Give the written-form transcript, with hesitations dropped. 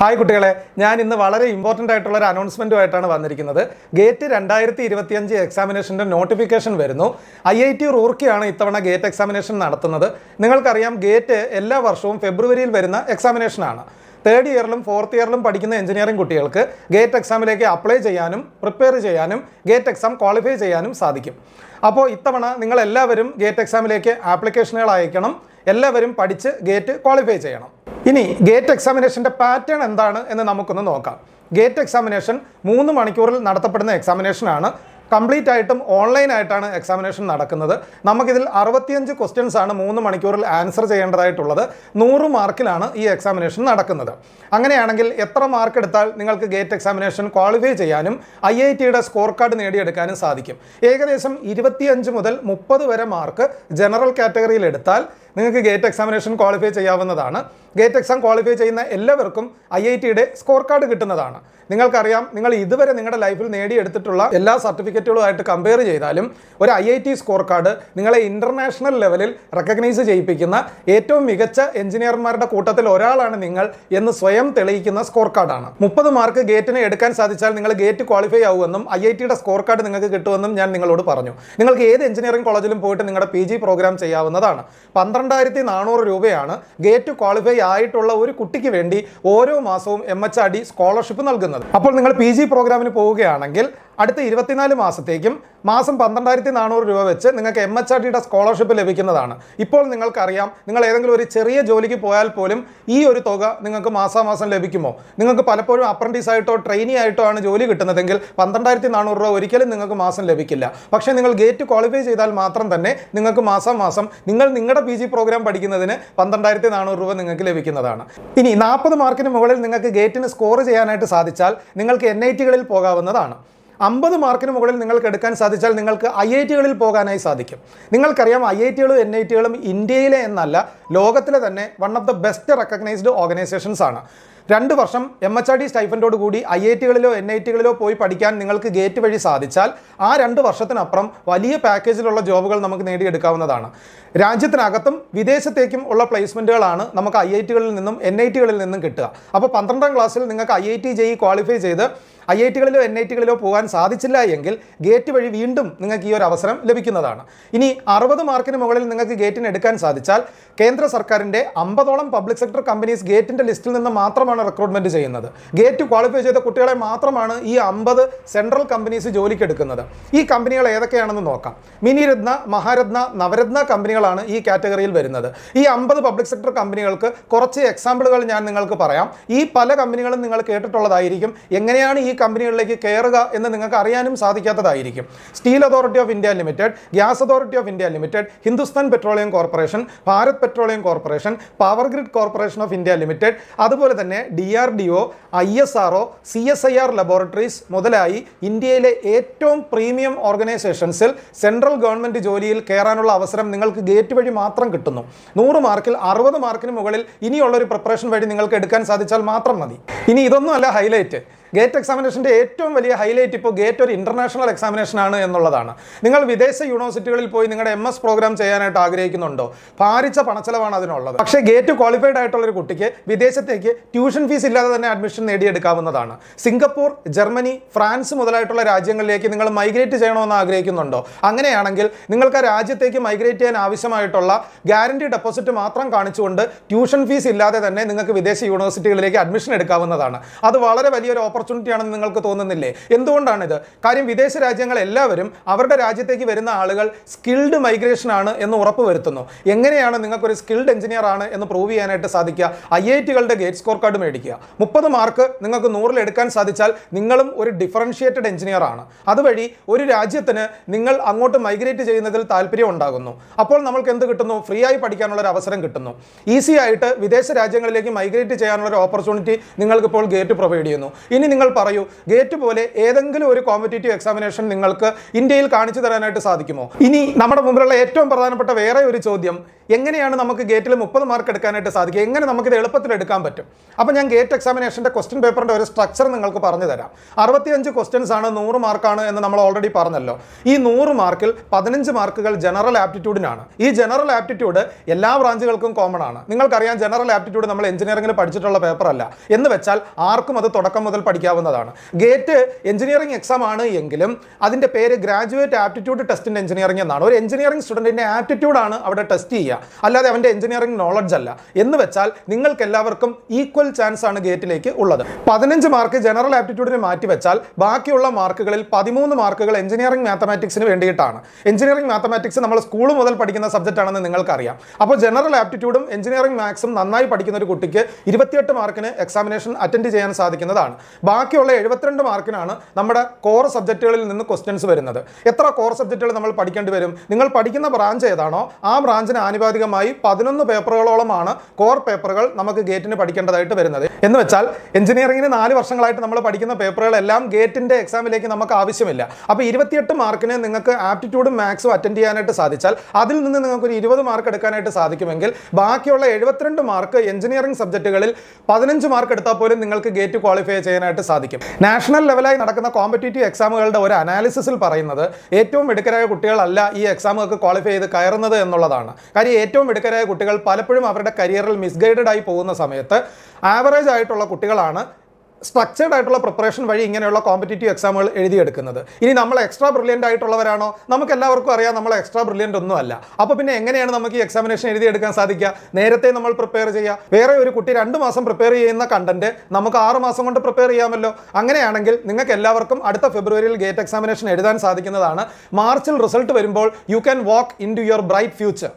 Hi കുട്ടികളെ, ഞാൻ ഇന്ന് വളരെ ഇമ്പോർട്ടൻ്റ് ആയിട്ടുള്ള ഒരു അനൗൺസ്മെൻറ്റുമായിട്ടാണ് വന്നിരിക്കുന്നത്. ഗേറ്റ് 2025 എക്സാമിനേഷൻ്റെ നോട്ടിഫിക്കേഷൻ വരുന്നു. IIT റൂർക്കിയാണ് ഇത്തവണ ഗേറ്റ് എക്സാമിനേഷൻ നടത്തുന്നത്. നിങ്ങൾക്കറിയാം, ഗേറ്റ് എല്ലാ വർഷവും ഫെബ്രുവരിയിൽ വരുന്ന എക്സാമിനേഷനാണ്. തേർഡ് ഇയറിലും ഫോർത്ത് ഇയറിലും പഠിക്കുന്ന എഞ്ചിനീയറിംഗ് കുട്ടികൾക്ക് ഗേറ്റ് എക്സാമിലേക്ക് അപ്ലൈ ചെയ്യാനും പ്രിപ്പയർ ചെയ്യാനും ഗേറ്റ് എക്സാം ക്വാളിഫൈ ചെയ്യാനും സാധിക്കും. അപ്പോൾ ഇത്തവണ നിങ്ങളെല്ലാവരും ഗേറ്റ് എക്സാമിലേക്ക് ആപ്ലിക്കേഷനുകൾ അയക്കണം. എല്ലാവരും പഠിച്ച് ഗേറ്റ് ക്വാളിഫൈ ചെയ്യണം. ഇനി ഗേറ്റ് എക്സാമിനേഷൻ്റെ പാറ്റേൺ എന്താണ് എന്ന് നമുക്കൊന്ന് നോക്കാം. ഗേറ്റ് എക്സാമിനേഷൻ 3 മണിക്കൂറിൽ നടത്തപ്പെടുന്ന എക്സാമിനേഷനാണ്. കംപ്ലീറ്റ് ആയിട്ടും ഓൺലൈനായിട്ടാണ് എക്സാമിനേഷൻ നടക്കുന്നത്. നമുക്കിതിൽ 65 ക്വസ്റ്റ്യൻസ് ആണ് 3 മണിക്കൂറിൽ ആൻസർ ചെയ്യേണ്ടതായിട്ടുള്ളത്. 100 മാർക്കിലാണ് ഈ എക്സാമിനേഷൻ നടക്കുന്നത്. അങ്ങനെയാണെങ്കിൽ എത്ര മാർക്ക് എടുത്താൽ നിങ്ങൾക്ക് ഗേറ്റ് എക്സാമിനേഷൻ ക്വാളിഫൈ ചെയ്യാനും IITയുടെ സ്കോർ കാർഡ് നേടിയെടുക്കാനും സാധിക്കും? ഏകദേശം 25 മുതൽ 30 വരെ മാർക്ക് ജനറൽ കാറ്റഗറിയിൽ എടുത്താൽ നിങ്ങൾക്ക് ഗേറ്റ് എക്സാമിനേഷൻ ക്വാളിഫൈ ചെയ്യാവുന്നതാണ്. ഗേറ്റ് എക്സാം ക്വാളിഫൈ ചെയ്യുന്ന എല്ലാവർക്കും IITയുടെ സ്കോർ കാർഡ് കിട്ടുന്നതാണ്. നിങ്ങൾക്കറിയാം, നിങ്ങൾ ഇതുവരെ നിങ്ങളുടെ ലൈഫിൽ നേടിയെടുത്തിട്ടുള്ള എല്ലാ സർട്ടിഫിക്കറ്റുകളുമായിട്ട് കമ്പയർ ചെയ്താലും ഒരു IIT സ്കോർ കാർഡ് നിങ്ങളെ ഇൻ്റർനാഷണൽ ലെവലിൽ റെക്കഗ്നൈസ് ചെയ്യിപ്പിക്കുന്ന ഏറ്റവും മികച്ച എഞ്ചിനീയർമാരുടെ കൂട്ടത്തിൽ ഒരാളാണ് നിങ്ങൾ എന്ന് സ്വയം തെളിയിക്കുന്ന സ്കോർ കാർഡാണ്. 30 മാർക്ക് ഗേറ്റിന് എടുക്കാൻ സാധിച്ചാൽ നിങ്ങൾ ഗേറ്റ് ക്വാളിഫൈ ആവുമെന്നും IITയുടെ സ്കോർ കാർഡ് നിങ്ങൾക്ക് കിട്ടുമെന്നും ഞാൻ നിങ്ങളോട് പറഞ്ഞു. നിങ്ങൾക്ക് ഏത് എഞ്ചിനീയറിംഗ് കോളേജിലും പോയിട്ട് നിങ്ങളുടെ PG പ്രോഗ്രാം ചെയ്യാവുന്നതാണ്. 12,400 രൂപയാണ് ഗേറ്റ് ക്വാളിഫൈ ആയിട്ടുള്ള ഒരു കുട്ടിക്ക് വേണ്ടി ഓരോ മാസവും MHRD സ്കോളർഷിപ്പ് നൽകുന്നത്. അപ്പോൾ നിങ്ങൾ PG പ്രോഗ്രാമിന് പോവുകയാണെങ്കിൽ അടുത്ത 24 മാസത്തേക്കും മാസം 12,400 രൂപ വെച്ച് നിങ്ങൾക്ക് MHRDയുടെ സ്കോളർഷിപ്പ് ലഭിക്കുന്നതാണ്. ഇപ്പോൾ നിങ്ങൾക്കറിയാം, നിങ്ങൾ ഏതെങ്കിലും ഒരു ചെറിയ ജോലിക്ക് പോയാൽ പോലും ഈ ഒരു തുക നിങ്ങൾക്ക് മാസാമാസം ലഭിക്കുമോ? നിങ്ങൾക്ക് പലപ്പോഴും അപ്രന്റീസ് ആയിട്ടോ ട്രെയിനി ആയിട്ടോ ആണ് ജോലി കിട്ടുന്നതെങ്കിൽ 12,400 രൂപ ഒരിക്കലും നിങ്ങൾക്ക് മാസം ലഭിക്കില്ല. പക്ഷേ നിങ്ങൾ ഗേറ്റ് ക്വാളിഫൈ ചെയ്താൽ മാത്രം തന്നെ നിങ്ങൾക്ക് മാസം നിങ്ങൾ നിങ്ങളുടെ PG പ്രോഗ്രാം പഠിക്കുന്നതിന് 12,400 രൂപ നിങ്ങൾക്ക് ലഭിക്കുന്നതാണ്. ഇനി 40 മാർക്കിന് മുകളിൽ നിങ്ങൾക്ക് ഗേറ്റിന് സ്കോർ ചെയ്യാനായിട്ട് സാധിച്ചാൽ നിങ്ങൾക്ക് NITകളിൽ പോകാവുന്നതാണ്. 50 മാർക്കിന് മുകളിൽ നിങ്ങൾക്ക് എടുക്കാൻ സാധിച്ചാൽ നിങ്ങൾക്ക് IITകളിൽ പോകാനായി സാധിക്കും. നിങ്ങൾക്കറിയാം, IITകളും NITകളും ഇന്ത്യയിലെ എന്നല്ല, ലോകത്തിലെ തന്നെ one of the best recognised organisations ആണ്. 2 വർഷം MHRD സ്റ്റൈഫൻഡോട് കൂടി IITകളിലോ NITകളിലോ പോയി പഠിക്കാൻ നിങ്ങൾക്ക് ഗേറ്റ് വഴി സാധിച്ചാൽ ആ 2 വർഷത്തിനപ്പുറം വലിയ പാക്കേജിലുള്ള ജോബുകൾ നമുക്ക് നേടിയെടുക്കാവുന്നതാണ്. രാജ്യത്തിനകത്തും വിദേശത്തേക്കും ഉള്ള പ്ലേസ്മെൻറ്റുകളാണ് നമുക്ക് IITകളിൽ നിന്നും NITകളിൽ നിന്നും കിട്ടുക. അപ്പോൾ 12ാം ക്ലാസ്സിൽ നിങ്ങൾക്ക് IIT JEE ക്വാളിഫൈ ചെയ്ത് IITകളിലോ NITകളിലോ പോകാൻ സാധിച്ചില്ല എങ്കിൽ ഗേറ്റ് വഴി വീണ്ടും നിങ്ങൾക്ക് ഈ ഒരു അവസരം ലഭിക്കുന്നതാണ്. ഇനി 60 മാർക്കിന് മുകളിൽ നിങ്ങൾക്ക് ഗേറ്റിന് എടുക്കാൻ സാധിച്ചാൽ കേന്ദ്ര സർക്കാരിൻ്റെ 50ഓളം പബ്ലിക് സെക്ടർ കമ്പനീസ് ഗേറ്റിൻ്റെ ലിസ്റ്റിൽ നിന്ന് മാത്രമാണ് റിക്രൂട്ട്മെൻറ്റ് ചെയ്യുന്നത്. ഗേറ്റ് ക്വാളിഫൈ ചെയ്ത കുട്ടികളെ മാത്രമാണ് ഈ 50 സെൻട്രൽ കമ്പനീസ് ജോലിക്ക് എടുക്കുന്നത്. ഈ കമ്പനികൾ ഏതൊക്കെയാണെന്ന് നോക്കാം. മിനിരത്ന, മഹാരത്ന, നവരത്ന കമ്പനികളാണ് ഈ കാറ്റഗറിയിൽ വരുന്നത്. ഈ 50 പബ്ലിക് സെക്ടർ കമ്പനികൾക്ക് കുറച്ച് എക്സാമ്പിളുകൾ ഞാൻ നിങ്ങൾക്ക് പറയാം. ഈ പല കമ്പനികളും നിങ്ങൾ കേട്ടിട്ടുള്ളതായിരിക്കും. എങ്ങനെയാണ് ഈ കമ്പനികളിലേക്ക് കയറുക എന്ന് നിങ്ങൾക്ക് അറിയാനും സാധിക്കാത്തതായിരിക്കും. Steel Authority of India Limited, Gas Authority of India Limited, Hindustan Petroleum Corporation, Bharat Petroleum Corporation, Power Grid Corporation of India Limited, അതുപോലെ തന്നെ DRDO, ISRO, CSIR ലബോറട്ടറീസ് മുതലായി ഇന്ത്യയിലെ ഏറ്റവും പ്രീമിയം ഓർഗനൈസേഷൻസിൽ സെൻട്രൽ ഗവൺമെൻറ് ജോലിയിൽ കയറാനുള്ള അവസരം നിങ്ങൾക്ക് ഗേറ്റ് വഴി മാത്രം കിട്ടുന്നു. 100 മാർക്കിൽ 60 മാർക്കിന് മുകളിൽ ഇനിയുള്ളൊരു പ്രിപ്പറേഷൻ വഴി നിങ്ങൾക്ക് എടുക്കാൻ സാധിച്ചാൽ മാത്രം മതി. ഇനി ഇതൊന്നുമല്ല ഹൈലൈറ്റ്. ഗേറ്റ് എക്സാമിനേഷൻ്റെ ഏറ്റവും വലിയ ഹൈലൈറ്റ് ഇപ്പോൾ ഗേറ്റ് ഒരു ഇൻ്റർനാഷണൽ എക്സാമിനേഷൻ ആണ് എന്നുള്ളതാണ്. നിങ്ങൾ വിദേശ യൂണിവേഴ്സിറ്റികളിൽ പോയി നിങ്ങളുടെ MS പ്രോഗ്രാം ചെയ്യാനായിട്ട് ആഗ്രഹിക്കുന്നുണ്ടോ? ഭാരിച്ച പണച്ചെലവാണ് അതിനുള്ളത്. പക്ഷേ ഗേറ്റ് ക്വാളിഫൈഡ് ആയിട്ടുള്ളൊരു കുട്ടിക്ക് വിദേശത്തേക്ക് ട്യൂഷൻ ഫീസ് ഇല്ലാതെ തന്നെ അഡ്മിഷൻ നേടിയെടുക്കാവുന്നതാണ്. സിംഗപ്പൂർ, ജർമ്മനി, ഫ്രാൻസ് മുതലായിട്ടുള്ള രാജ്യങ്ങളിലേക്ക് നിങ്ങൾ മൈഗ്രേറ്റ് ചെയ്യണമെന്ന് ആഗ്രഹിക്കുന്നുണ്ടോ? അങ്ങനെയാണെങ്കിൽ നിങ്ങൾക്ക് ആ രാജ്യത്തേക്ക് മൈഗ്രേറ്റ് ചെയ്യാൻ ആവശ്യമായിട്ടുള്ള ഗ്യാരണ്ടി ഡെപ്പോസിറ്റ് മാത്രം കാണിച്ചുകൊണ്ട് ട്യൂഷൻ ഫീസ് ഇല്ലാതെ തന്നെ നിങ്ങൾക്ക് വിദേശ യൂണിവേഴ്സിറ്റികളിലേക്ക് അഡ്മിഷൻ എടുക്കാവുന്നതാണ്. അത് വളരെ വലിയൊരു ഓപ്പർച്യൂണിറ്റി ആണെന്ന് നിങ്ങൾക്ക് തോന്നുന്നില്ലേ? എന്തുകൊണ്ടാണിത്? കാര്യം വിദേശ രാജ്യങ്ങൾ എല്ലാവരും അവരുടെ രാജ്യത്തേക്ക് വരുന്ന ആളുകൾ സ്കിൽഡ് മൈഗ്രേഷൻ ആണ് എന്ന് ഉറപ്പ് വരുത്തുന്നു. എങ്ങനെയാണ് നിങ്ങൾക്കൊരു സ്കിൽഡ് എഞ്ചിനീയർ ആണ് എന്ന് പ്രൂവ് ചെയ്യാനായിട്ട് സാധിക്കുക? IITകളുടെ ഗേറ്റ് സ്കോർ കാർഡ് മേടിക്കുക. 30 മാർക്ക് നിങ്ങൾക്ക് 100ൽ എടുക്കാൻ സാധിച്ചാൽ നിങ്ങളും ഒരു ഡിഫറൻഷിയേറ്റഡ് എഞ്ചിനീയർ ആണ്. അതുവഴി ഒരു രാജ്യത്തിന് നിങ്ങൾ അങ്ങോട്ട് മൈഗ്രേറ്റ് ചെയ്യുന്നതിൽ താല്പര്യം ഉണ്ടാകുന്നു. അപ്പോൾ നമ്മൾക്ക് എന്ത് കിട്ടുന്നു? ഫ്രീ ആയി പഠിക്കാനുള്ള ഒരു അവസരം കിട്ടുന്നു. ഈസി ആയിട്ട് വിദേശ രാജ്യങ്ങളിലേക്ക് മൈഗ്രേറ്റ് ചെയ്യാനുള്ള ഒരു ഓപ്പർച്യൂണിറ്റി നിങ്ങൾക്കിപ്പോൾ ഗേറ്റ് പ്രൊവൈഡ് ചെയ്യുന്നു. ഇനി നിങ്ങൾ പറയൂ, ഗേറ്റ് പോലെ ഏതെങ്കിലും ഒരു കോമ്പറ്റേറ്റീവ് എക്സാമിനേഷൻ നിങ്ങൾക്ക് ഇന്ത്യയിൽ കാണിച്ചു തരാനായിട്ട് സാധിക്കുമോ? ഇനി നമ്മുടെ മുമ്പിലുള്ള ഏറ്റവും പ്രധാനപ്പെട്ട വേറെ ഒരു ചോദ്യം, എങ്ങനെയാണ് നമുക്ക് ഗേറ്റിൽ 30 മാർക്ക് എടുക്കാനായിട്ട് സാധിക്കുക? എങ്ങനെ നമുക്കിത് എളുപ്പത്തിൽ എടുക്കാൻ പറ്റും? അപ്പോൾ ഞാൻ ഗേറ്റ് എക്സാമിനേഷൻ്റെ ക്വസ്റ്റ്യൻ പേപ്പറിൻ്റെ ഒരു സ്ട്രക്ചർ നിങ്ങൾക്ക് പറഞ്ഞു തരാം. 65 ക്വസ്റ്റ്യൻസ് ആണ്, 100 മാർക്കാണ് എന്ന് നമ്മൾ ഓൾറെഡി പറഞ്ഞല്ലോ. ഈ 100 മാർക്കിൽ 15 മാർക്കുകൾ ജനറൽ ആപ്റ്റിറ്റ്യൂഡിനാണ്. ഈ ജനറൽ ആപ്റ്റിറ്റ്യൂഡ് എല്ലാ ബ്രാഞ്ചുകൾക്കും കോമൺ ആണ്. നിങ്ങൾക്കറിയാം, ജനറൽ ആപ്റ്റിറ്റ്യൂഡ് നമ്മൾ എഞ്ചിനീയറിംഗിൽ പഠിച്ചിട്ടുള്ള പേപ്പർ അല്ല. എന്ന് വെച്ചാൽ ആർക്കും അത് തുടക്കം മുതൽ പഠിക്കാവുന്നതാണ്. ഗേറ്റ് എഞ്ചിനീയറിംഗ് എക്സാം ആണ് എങ്കിലും അതിൻ്റെ പേര് graduate aptitude test in engineering എന്നാണ്. ഒരു എഞ്ചിനീയറിംഗ് സ്റ്റുഡൻറ്റിൻ്റെ ആപ്റ്റിറ്റ്യൂഡാണ് അവിടെ ടെസ്റ്റ് ചെയ്യുക, അല്ലാതെ അവൻ്റെ എഞ്ചിനീയറിംഗ് നോളജ് അല്ല. എന്ന് വെച്ചാൽ നിങ്ങൾക്ക് എല്ലാവർക്കും ഈക്വൽ ചാൻസ് ആണ് ഗേറ്റിലേക്ക് ഉള്ളത്. 15 മാർക്ക് ജനറൽ ആപ്റ്റിറ്റ്യൂഡിന് മാറ്റി വെച്ചാൽ ബാക്കിയുള്ള മാർക്കുകളിൽ 13 മാർക്കുകൾ എഞ്ചിനീയറിംഗ് മാത്തമാറ്റിക്സിന് വേണ്ടിയിട്ടാണ്. എഞ്ചിനീയറിംഗ് മാത്തമാറ്റിക്സ് നമ്മൾ സ്കൂൾ മുതൽ പഠിക്കുന്ന സബ്ജക്റ്റ് ആണെന്ന് നിങ്ങൾക്കറിയാം. അപ്പോൾ ജനറൽ ആപ്റ്റിറ്റ്യൂഡും എഞ്ചിനീയറിംഗ് മാത്സും നന്നായി പഠിക്കുന്ന ഒരു കുട്ടിക്ക് 28 മാർക്കിന് എക്സാമിനേഷൻ അറ്റൻഡ് ചെയ്യാൻ സാധിക്കുന്നതാണ്. ബാക്കിയുള്ള 72 മാർക്കിനാണ് നമ്മുടെ കോർ സബ്ജക്റ്റുകളിൽ നിന്ന് ക്വസ്റ്റ്യൻസ് വരുന്നത്. എത്ര കോർ സബ്ജക്റ്റുകൾ നമ്മൾ പഠിക്കേണ്ടി വരും? നിങ്ങൾ പഠിക്കുന്ന ബ്രാഞ്ച് ഏതാണോ ആ ബ്രാഞ്ചിന് ആനുപാതികമായി 11 പേപ്പറുകളോളമാണ് കോർ പേപ്പറുകൾ നമുക്ക് ഗേറ്റിന് പഠിക്കേണ്ടതായിട്ട് വരുന്നത്. എന്ന് വെച്ചാൽ എഞ്ചിനീയറിംഗിന് 4 വർഷങ്ങളായിട്ട് നമ്മൾ പഠിക്കുന്ന പേപ്പറുകളെല്ലാം ഗേറ്റിന്റെ എക്സാമിലേക്ക് നമുക്ക് ആവശ്യമില്ല. അപ്പോൾ 28 മാർക്കിന് നിങ്ങൾക്ക് ആപ്റ്റിറ്റ്യൂഡും മാത്സും അറ്റൻഡ് ചെയ്യാനായിട്ട് സാധിച്ചാൽ അതിൽ നിന്ന് നിങ്ങൾക്ക് ഒരു 20 മാർക്ക് എടുക്കാനായിട്ട് സാധിക്കുമെങ്കിൽ ബാക്കിയുള്ള 72 മാർക്ക് എഞ്ചിനീയറിംഗ് സബ്ജക്റ്റുകളിൽ 15 മാർക്ക് എടുത്താൽ പോലും നിങ്ങൾക്ക് ഗേറ്റ് ക്വാളിഫൈ ചെയ്യാനായിട്ട് സാധിക്കും. നാഷണൽ ലെവലായി നടക്കുന്ന കോമ്പറ്റേറ്റീവ് എക്സാമുകളുടെ ഒരു അനാലിസിസിൽ പറയുന്നത് ഏറ്റവും മിടുക്കരായ കുട്ടികളല്ല ഈ എക്സാമുകൾക്ക് ക്വാളിഫൈ ചെയ്ത് കയറുന്നത് എന്നുള്ളതാണ്. കാര്യം ഏറ്റവും മിടുക്കരായ കുട്ടികൾ പലപ്പോഴും അവരുടെ കരിയറിൽ മിസ്ഗൈഡഡ് ആയി പോകുന്ന സമയത്ത് ആവറേജ് ആയിട്ടുള്ള കുട്ടികളാണ് സ്ട്രക്ചേർഡ് ആയിട്ടുള്ള പ്രിപ്പറേഷൻ വഴി ഇങ്ങനെയുള്ള കോമ്പറ്റേറ്റീവ് എക്സാമുകൾ എഴുതിയെടുക്കുന്നത്. ഇനി നമ്മൾ എക്സ്ട്രാ ബ്രില്യൻ്റ് ആയിട്ടുള്ളവരാണോ? നമുക്ക് എല്ലാവർക്കും അറിയാം നമ്മൾ എക്സ്ട്രാ ബ്രില്യൻ്റ് ഒന്നും അല്ല. അപ്പോൾ പിന്നെ എങ്ങനെയാണ് നമുക്ക് ഈ എക്സാമിനേഷൻ എഴുതിയെടുക്കാൻ സാധിക്കുക? നേരത്തെ നമ്മൾ പ്രിപ്പയർ ചെയ്യുക. വേറെ ഒരു കുട്ടി 2 മാസം പ്രിപ്പയർ ചെയ്യുന്ന കണ്ടന്റ് നമുക്ക് 6 മാസം കൊണ്ട് പ്രിപ്പയർ ചെയ്യാമല്ലോ. അങ്ങനെയാണെങ്കിൽ നിങ്ങൾക്ക് എല്ലാവർക്കും അടുത്ത ഫെബ്രുവരിയിൽ ഗേറ്റ് എക്സാമിനേഷൻ എഴുതാൻ സാധിക്കുന്നതാണ്. മാർച്ചിൽ റിസൾട്ട് വരുമ്പോൾ you can walk into your bright future.